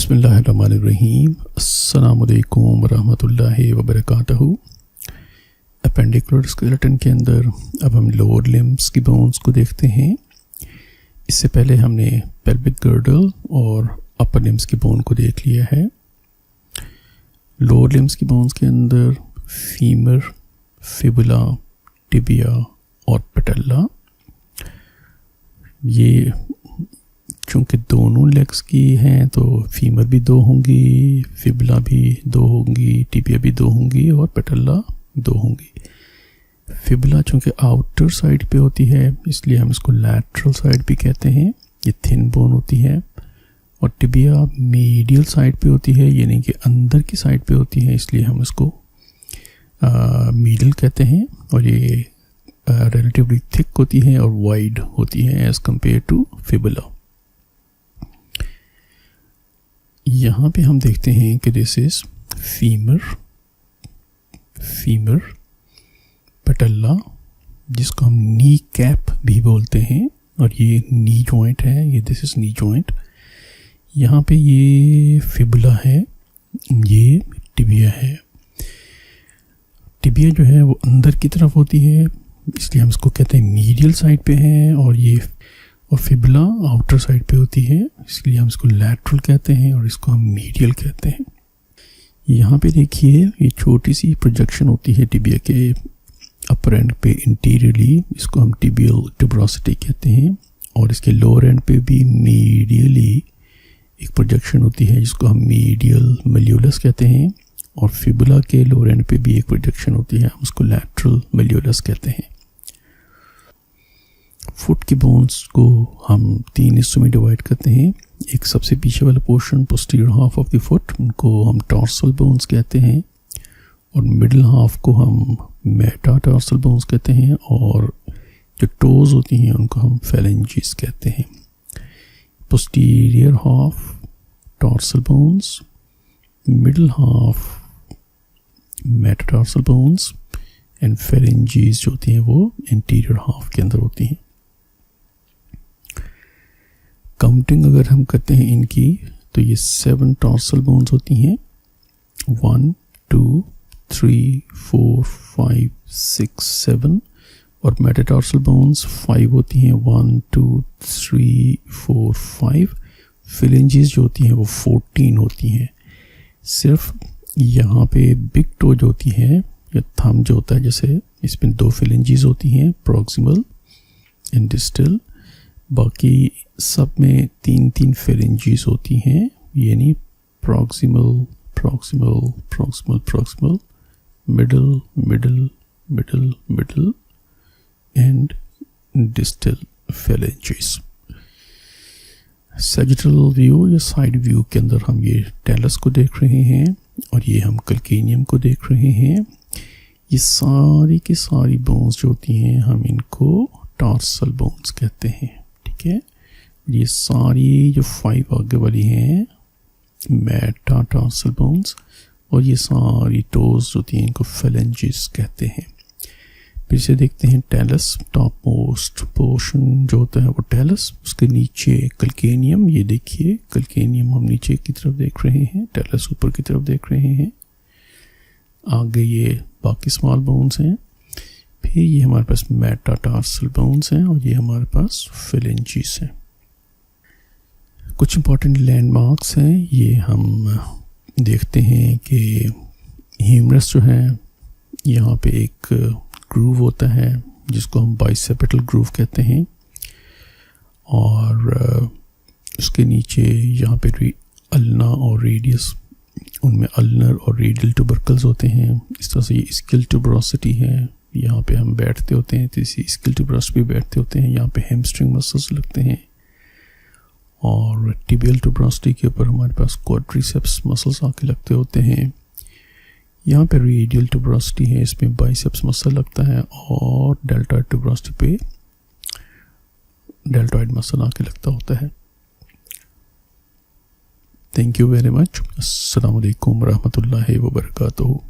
बिस्मिल्लाहिर्रहमानिर्रहीम। अस्सलाम वालेकुम वरहमतुल्लाहि वबरकातुहू। एपेंडिकुलर स्केलेटन के अंदर अब हम लोअर लिम्स की बोन्स को देखते हैं। इससे पहले हमने पेल्विक गर्डल और अपर लिम्स की बोन को देख लिया है। लोअर लिम्स की बोन्स के अंदर फीमर, फिबुला, टिबिया और पेटेला, ये चूँकि दोनों लेग्स की हैं तो फीमर भी दो होंगी, फिबुला भी दो होंगी, टिबिया भी दो होंगी और पेटेला दो होंगी। फिबुला चूँकि आउटर साइड पे होती है इसलिए हम इसको लैटरल साइड भी कहते हैं, ये थिन बोन होती है। और टिबिया मीडियल साइड पे होती है, यानी कि अंदर की साइड पे होती है, इसलिए हम इसको मीडियल कहते हैं। और ये रिलेटिवली थिक होती है और वाइड होती है एज़ कम्पेयर टू फिबुला। यहाँ पे हम देखते हैं कि दिस इज फीमर, पेटेला, जिसको हम नी कैप भी बोलते हैं, और ये नी जॉइंट है, ये दिस इज नी जॉइंट। यहाँ पे ये फिबुला है, ये टिबिया है। टिबिया जो है वो अंदर की तरफ होती है, इसलिए हम इसको कहते हैं मीडियल साइड पे है, और फिबुला आउटर साइड पे होती है, इसलिए हम इसको लैटरल कहते हैं और इसको हम मीडियल कहते हैं। यहाँ पे देखिए ये छोटी सी प्रोजेक्शन होती है टिबिया के अपर एंड पे इंटीरियरली, इसको हम टिबियल ट्यूबरोसिटी कहते हैं। और इसके लोअर एंड पे भी मीडियली एक प्रोजेक्शन होती है जिसको हम मीडियल मेल्यूलस कहते हैं। और फिबुला के लोअर एंड पे भी एक प्रोजेक्शन होती है, हम उसको लैटरल मेल्यूलस कहते हैं। फुट की बोन्स को हम 3 हिस्सों में डिवाइड करते हैं। एक सबसे पीछे वाला portion, posterior half of the foot, उनको हम टॉर्सल बोन्स कहते हैं, और मिडिल हाफ को हम मेटाटार्सल बोन्स कहते हैं, और जो टोज होती हैं उनको हम फेलेंजिस कहते हैं। Posterior half tarsal bones, middle half metatarsal bones, and phalanges जो होती हैं वो इंटीरियर हाफ के अंदर होती हैं। काउंटिंग अगर हम करते हैं इनकी तो ये 7 टॉर्सल बोन्स होती हैं, 1 2 3 4 5 6 7, और मेटाटार्सल बोन्स 5 होती हैं, 1 2 3 4 5। फिलेंजिस जो होती हैं वो 14 होती हैं। सिर्फ यहाँ पे बिग टो जो होती है या थंब जो होता है, जैसे इसमें 2 फिलेंजिस होती हैं, प्रॉक्सिमल एंड डिस्टल। बाकी सब में 3 फेरेंजीज होती हैं, यानी proximal proximal proximal proximal, middle middle middle middle and distal phalanges. Sagittal view या साइड व्यू के अंदर हम ये टेलस को देख रहे हैं और ये हम कल्केनियम को देख रहे हैं। ये सारी की सारी बोन्स जो होती हैं हम इनको टार्सल बोन्स कहते हैं, ठीक है। ये सारी जो 5 आगे वाली हैं मेटाटार्सल बोन्स, और ये सारी टोज होती हैं इनको फेलेंजिस कहते हैं। फिर से देखते हैं टेलस, टॉप मोस्ट पोर्शन जो होता है वो टेलस, उसके नीचे कल्केनियम। ये देखिए कल्केनियम हम नीचे की तरफ देख रहे हैं, टेलस ऊपर की तरफ देख रहे हैं। आगे ये बाकी स्मॉल बोन्स हैं, फिर ये हमारे पास मेटाटार्सल बोन्स हैं, और ये हमारे पास फेलेंजिस हैं। कुछ इंपॉर्टेंट लैंडमार्क्स हैं, ये हम देखते हैं कि ह्यूमरस जो है यहाँ पे एक ग्रूव होता है जिसको हम बाइसेप्टल ग्रूव कहते हैं, और उसके नीचे यहाँ पे अल्ना और रेडियस, उनमें अल्नर और रेडियल ट्यूबरकल्स होते हैं। इस तरह से ये स्किल ट्यूबरोसिटी है, यहाँ पे हम बैठते होते हैं तो इसी स्किल ट्यूबरोसिटी पे बैठते होते हैं। यहाँ पे हैमस्ट्रिंग मसल्स लगते हैं, और टिबियल ट्यूबरोसिटी के ऊपर हमारे पास क्वाड्रिसेप्स मसल्स आके लगते होते हैं। यहाँ पे रेडियल ट्यूबरोसिटी है, इसमें बाइसेप्स मसल लगता है, और डेल्टॉइड ट्यूबरोसिटी पे डेल्टॉइड मसल आके लगता होता है। Thank you very much. अस्सलाम वालेकुम रहमतुल्लाहि व बरकातुहू।